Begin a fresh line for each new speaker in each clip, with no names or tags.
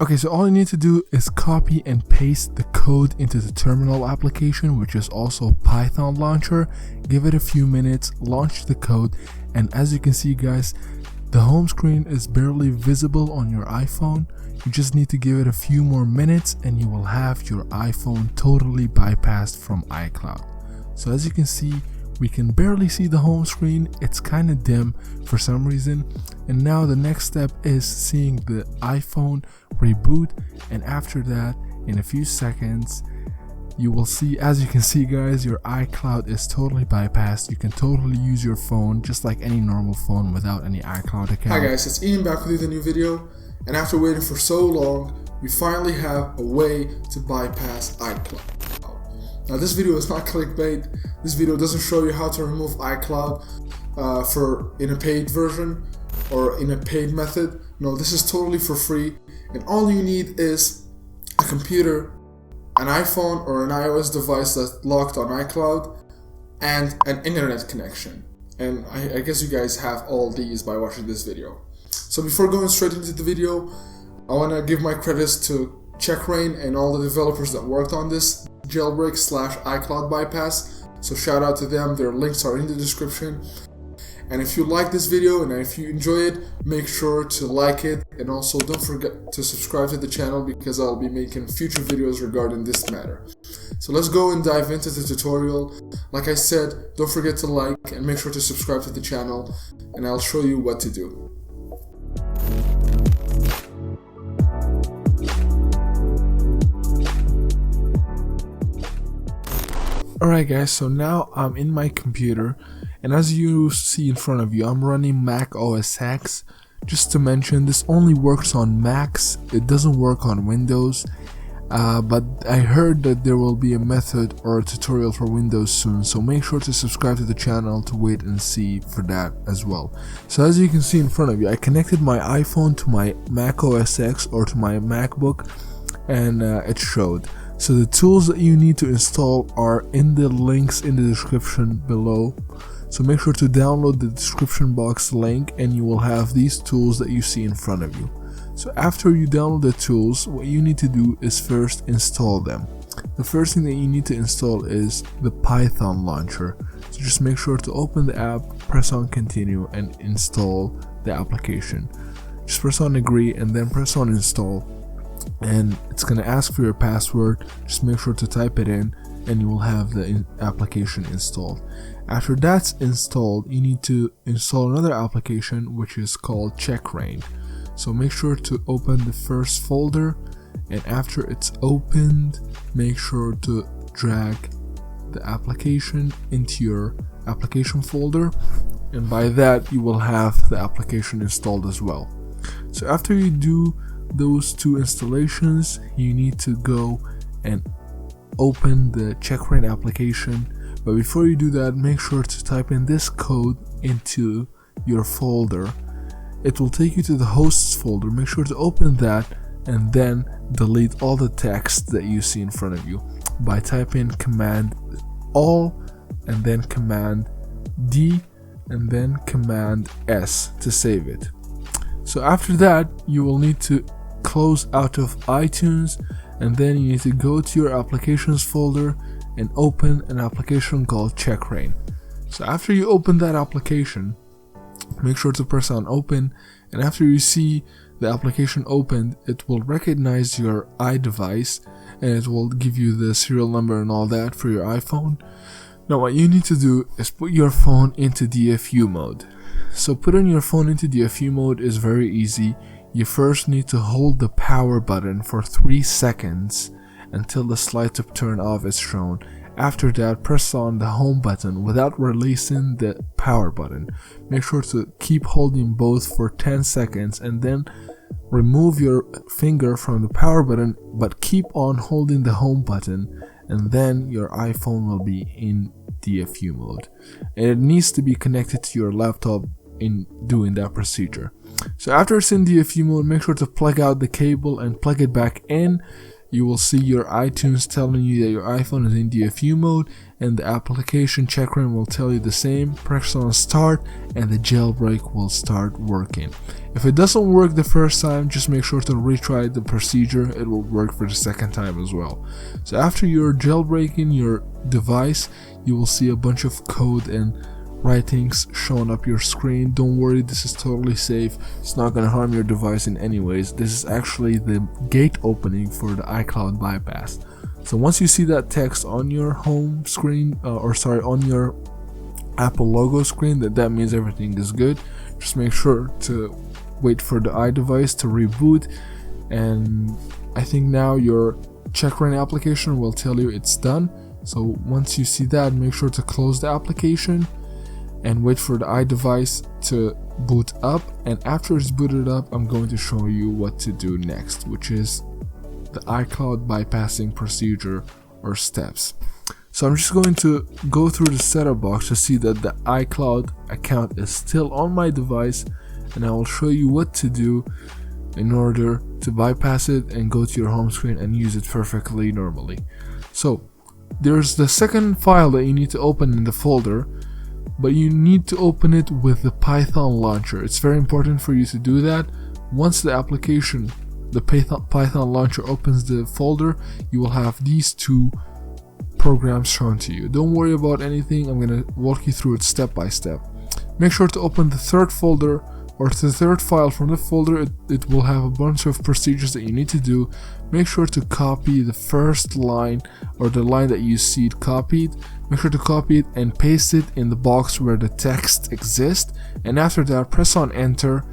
Okay, so all you need to do is copy and paste the code into the terminal application, which is also Python launcher. Give it a few minutes, launch the code, and as you can see guys, the home screen is barely visible on your iPhone. You just need to give it a few more minutes and you will have your iPhone totally bypassed from iCloud. So as you can see, we can barely see the home screen. It's kind of dim for some reason. And now the next step is seeing the iPhone reboot, and after that, in a few seconds, you will see, as you can see guys, your iCloud is totally bypassed. You can totally use your phone just like any normal phone without any iCloud account.
Hi guys, it's Ian back with a new video, and after waiting for so long, we finally have a way to bypass iCloud. Now this video is not clickbait. This video doesn't show you how to remove iCloud in a paid version or in a paid method. No, this is totally for free, and all you need is a computer, an iPhone or an iOS device that's locked on iCloud, and an internet connection. And I guess you guys have all these by watching this video. So before going straight into the video, I want to give my credits to CHECKRA1N and all the developers that worked on this jailbreak / iCloud bypass. So shout out to them. Their links are in the description. And if you like this video and if you enjoy it, make sure to like it, and also don't forget to subscribe to the channel because I'll be making future videos regarding this matter. So let's go and dive into the tutorial. Like I said, don't forget to like and make sure to subscribe to the channel, and I'll show you what to do.
Alright guys, so now I'm in my computer, and as you see in front of you, I'm running Mac OS X. Just to mention, this only works on Macs, it doesn't work on Windows, but I heard that there will be a method or a tutorial for Windows soon, so make sure to subscribe to the channel to wait and see for that as well. So as you can see in front of you, I connected my iPhone to my Mac OS X or to my MacBook, and it showed. So the tools that you need to install are in the links in the description below. So make sure to download the description box link and you will have these tools that you see in front of you. So after you download the tools, what you need to do is first install them. The first thing that you need to install is the Python launcher. So just make sure to open the app, press on continue, and install the application. Just press on agree and then press on install. And it's going to ask for your password. Just make sure to type it in and you will have the application installed. After that's installed, you need to install another application which is called CHECKRA1N. So make sure to open the first folder, and after it's opened, make sure to drag the application into your application folder, and by that you will have the application installed as well. So after you do those two installations, you need to go and open the CHECKRA1N application. But before you do that, make sure to type in this code into your folder. It will take you to the hosts folder. Make sure to open that and then delete all the text that you see in front of you by typing Command All and then Command D and then Command S to save it. So after that, you will need to close out of iTunes, and then you need to go to your applications folder and open an application called CHECKRA1N. So after you open that application, make sure to press on open, and after you see the application opened, it will recognize your iDevice and it will give you the serial number and all that for your iPhone. Now what you need to do is put your phone into DFU mode. So putting your phone into DFU mode is very easy. You first need to hold the power button for 3 seconds until the slide to turn off is shown. After that, press on the home button without releasing the power button. Make sure to keep holding both for 10 seconds and then remove your finger from the power button, but keep on holding the home button, and then your iPhone will be in DFU mode. And it needs to be connected to your laptop in doing that procedure. So after it's in DFU mode, make sure to plug out the cable and plug it back in. you will see your iTunes telling you that your iPhone is in DFU mode, and the application CHECKRA1N will tell you the same. Press on start and the jailbreak will start working. If it doesn't work the first time, just make sure to retry the procedure. It will work for the second time as well. So after you're jailbreaking your device, you will see a bunch of code and writings showing up your screen. Don't worry, this is totally safe. It's not going to harm your device in any ways. This is actually the gate opening for the iCloud bypass. So once you see that text on your home screen, on your Apple logo screen, that means everything is good. Just make sure to wait for the iDevice to reboot, and I think now your CHECKRA1N application will tell you it's done. So once you see that, make sure to close the application and wait for the iDevice to boot up, and after it's booted up, I'm going to show you what to do next, which is the iCloud bypassing procedure or steps. So I'm just going to go through the setup box to see that the iCloud account is still on my device, and I will show you what to do in order to bypass it and go to your home screen and use it perfectly normally. So there's the second file that you need to open in the folder, but you need to open it with the Python launcher. It's very important for you to do that. Once the application, the Python launcher opens the folder, you will have these two programs shown to you. Don't worry about anything, I'm going to walk you through it step by step. Make sure to open the third folder or the third file from the folder. It will have a bunch of procedures that you need to do. Make sure to copy the first line or the line that you see it copied. Make sure to copy it and paste it in the box where the text exists, and after that press on enter,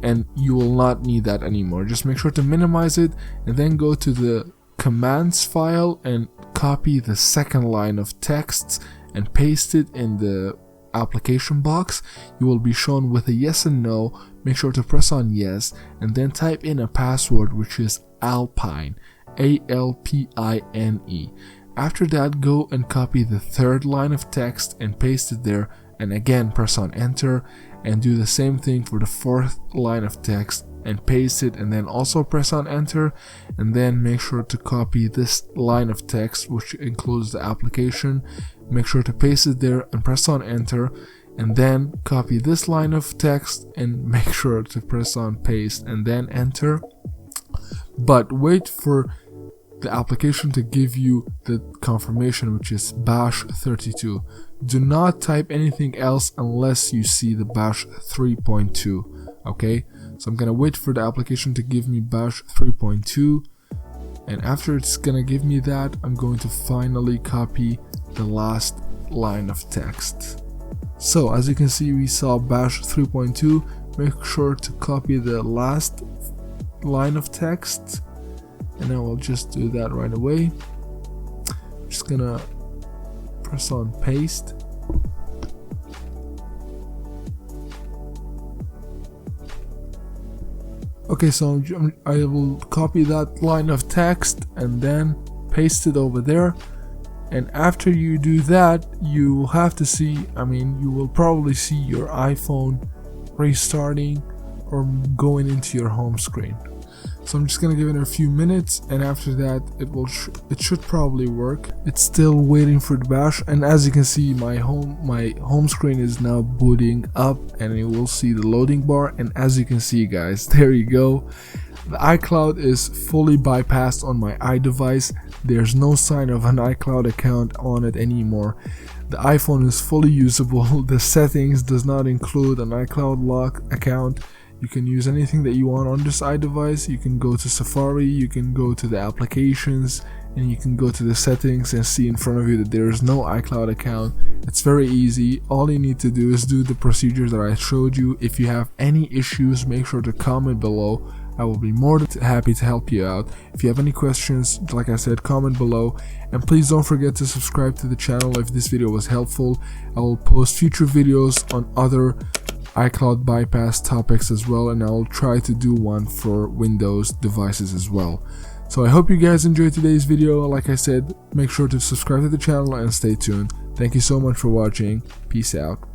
and you will not need that anymore. Just make sure to minimize it and then go to the commands file and copy the second line of text and paste it in the application box. You will be shown with a yes and no. Make sure to press on yes and then type in a password, which is Alpine, ALPINE. After that, go and copy the third line of text and paste it there, and again press on enter and do the same thing for the fourth line of text and paste it, and then also press on enter, and then make sure to copy this line of text, which includes the application. Make sure to paste it there and press on enter, and then copy this line of text and make sure to press on paste and then enter. But wait for the application to give you the confirmation, which is bash 32. Do not type anything else unless you see the bash 3.2. okay, so I'm gonna wait for the application to give me bash 3.2, and after it's gonna give me that, I'm going to finally copy the last line of text. So as you can see, we saw bash 3.2. Make sure to copy the last line of text, and I will just do that right away. Just gonna press on paste. Okay, so I will copy that line of text and then paste it over there. And after you do that, you will have to see, you will probably see your iPhone restarting or going into your home screen. So I'm just gonna give it a few minutes, and after that it should probably work. It's still waiting for the bash, and as you can see, my home screen is now booting up, and you will see the loading bar. And as you can see, guys, there you go. The iCloud is fully bypassed on my iDevice. There's no sign of an iCloud account on it anymore. The iPhone is fully usable. The settings does not include an iCloud lock account. You can use anything that you want on this iDevice. You can go to Safari, you can go to the applications, and you can go to the settings and see in front of you that there is no iCloud account. It's very easy. All you need to do is do the procedures that I showed you. If you have any issues, make sure to comment below. I will be more than happy to help you out. If you have any questions, like I said, comment below, and please don't forget to subscribe to the channel if this video was helpful. I will post future videos on other iCloud bypass topics as well, and I'll try to do one for Windows devices as well. So I hope you guys enjoyed today's video. Like I said, make sure to subscribe to the channel and stay tuned. Thank you so much for watching. Peace out.